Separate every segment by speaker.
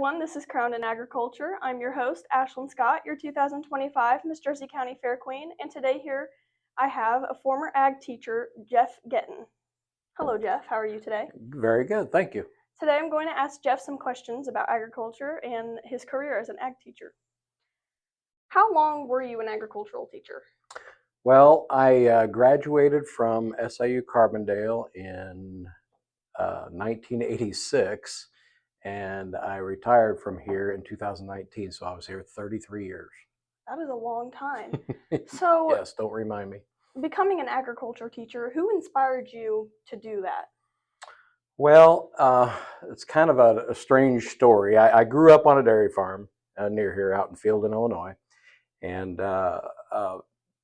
Speaker 1: everyone. This is Crowned in Agriculture. I'm your host, Ashlyn Scott, your 2025 Miss Jersey County Fair Queen, and today here I have a former ag teacher, Jeff Getton. Hello, Jeff. How are you today?
Speaker 2: Very good, thank you.
Speaker 1: Today I'm going to ask Jeff some questions about agriculture and his career as an ag teacher. How long were you an agricultural teacher?
Speaker 2: Well, I graduated from SIU Carbondale in 1986, and I retired from here in 2019, so I was here 33 years.
Speaker 1: That is a long time. So,
Speaker 2: Yes, don't remind me.
Speaker 1: becoming an agriculture teacher, who inspired you to do that?
Speaker 2: Well, it's kind of a strange story. I grew up on a dairy farm near here out in Fielden, Illinois, and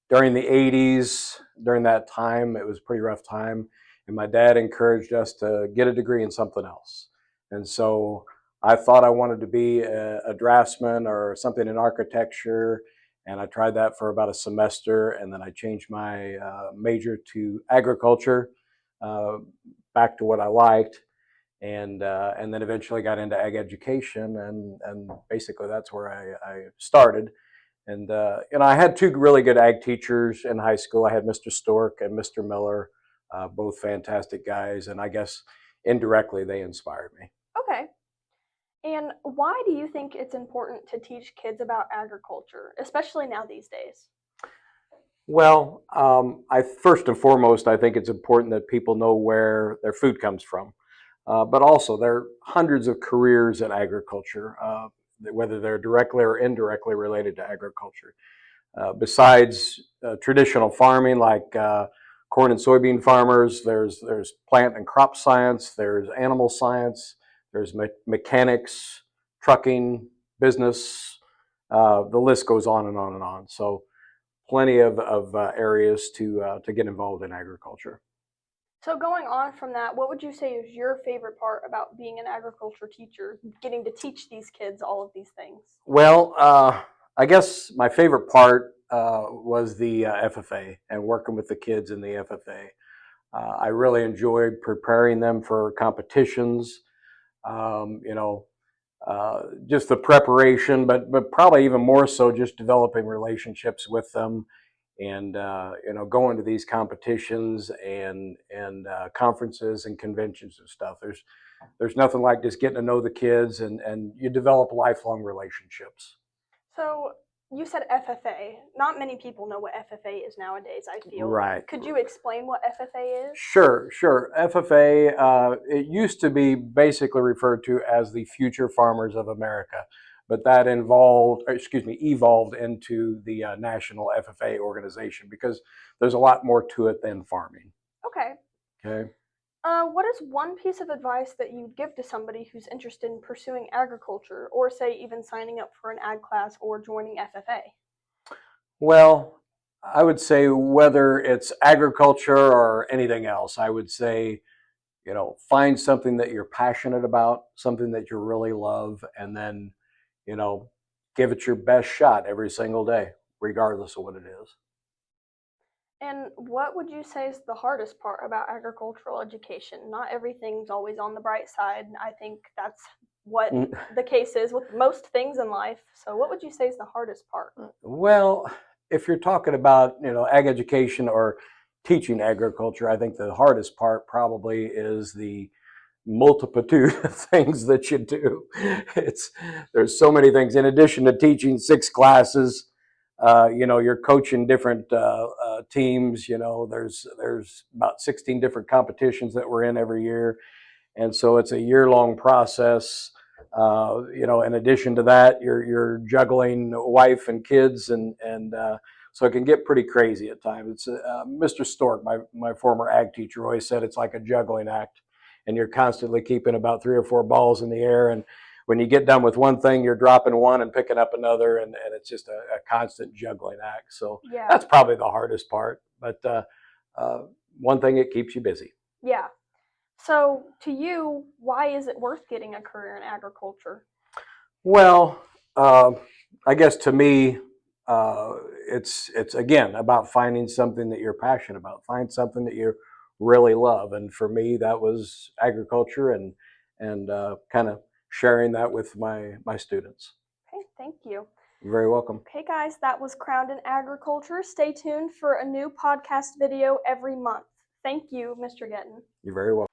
Speaker 2: during the 80s, during that time, it was a pretty rough time. And my dad encouraged us to get a degree in something else. And so I thought I wanted to be a draftsman or something in architecture. And I tried that for about a semester. And then I changed my major to agriculture, uh, back to what I liked. And then eventually got into ag education. And basically that's where I started. And I had two really good ag teachers in high school. I had Mr. Stork and Mr. Miller, both fantastic guys, and I guess indirectly they inspired me.
Speaker 1: Okay. And why do you think it's important to teach kids about agriculture, especially now these days?
Speaker 2: Well, I first and foremost, I think it's important that people know where their food comes from, but also there are hundreds of careers in agriculture, whether they're directly or indirectly related to agriculture. Besides traditional farming like corn and soybean farmers, there's plant and crop science, there's animal science, there's mechanics, trucking, business. The list goes on and on and on. So plenty of areas to get involved in agriculture.
Speaker 1: So, going on from that, what would you say is your favorite part about being an agriculture teacher, getting to teach these kids all of these things?
Speaker 2: Well, I guess my favorite part was the FFA and working with the kids in the FFA. I really enjoyed preparing them for competitions. Um, you know, just the preparation, but probably even more so, just developing relationships with them, and going to these competitions and conferences and conventions and stuff. There's nothing like just getting to know the kids, and you develop lifelong relationships.
Speaker 1: So, you said FFA. Not many people know what FFA is nowadays, I feel.
Speaker 2: Right.
Speaker 1: Could you explain what FFA is?
Speaker 2: Sure. FFA, it used to be basically referred to as the Future Farmers of America, but that evolved into the National FFA organization because there's a lot more to it than farming.
Speaker 1: Okay.
Speaker 2: Okay.
Speaker 1: What is one piece of advice that you'd give to somebody who's interested in pursuing agriculture, or say even signing up for an ag class or joining FFA?
Speaker 2: Well, I would say whether it's agriculture or anything else, I would say, find something that you're passionate about, something that you really love, and then, you know, give it your best shot every single day, regardless of what it is.
Speaker 1: And what would you say is the hardest part about agricultural education? Not everything's always on the bright side. I think that's what
Speaker 2: Mm.
Speaker 1: the case is with most things in life. So, what would you say is the hardest part?
Speaker 2: Well, if you're talking about, ag education or teaching agriculture, I think the hardest part probably is the multitude of things that you do. It's There's so many things. In addition to teaching six classes, you're coaching different teams. There's about 16 different competitions that we're in every year, and so it's a year-long process. In addition to that, you're juggling wife and kids, and so it can get pretty crazy at times. It's Mr. Stork, my former ag teacher, always said it's like a juggling act, and you're constantly keeping about three or four balls in the air. And when you get done with one thing, you're dropping one and picking up another, and it's just a constant juggling act. So
Speaker 1: Yeah.
Speaker 2: that's probably the hardest part. But one thing, it keeps you busy.
Speaker 1: Yeah. So, to you, why is it worth getting a career in agriculture?
Speaker 2: Well, I guess to me, uh, it's again about finding something that you're passionate about. Find something that you really love, and for me, that was agriculture, and kind of sharing that with my students.
Speaker 1: Okay, thank you.
Speaker 2: You're very welcome.
Speaker 1: Okay, guys, that was Crowned in Agriculture. Stay tuned for a new podcast video every month. Thank you, Mr. Gettin.
Speaker 2: You're very welcome.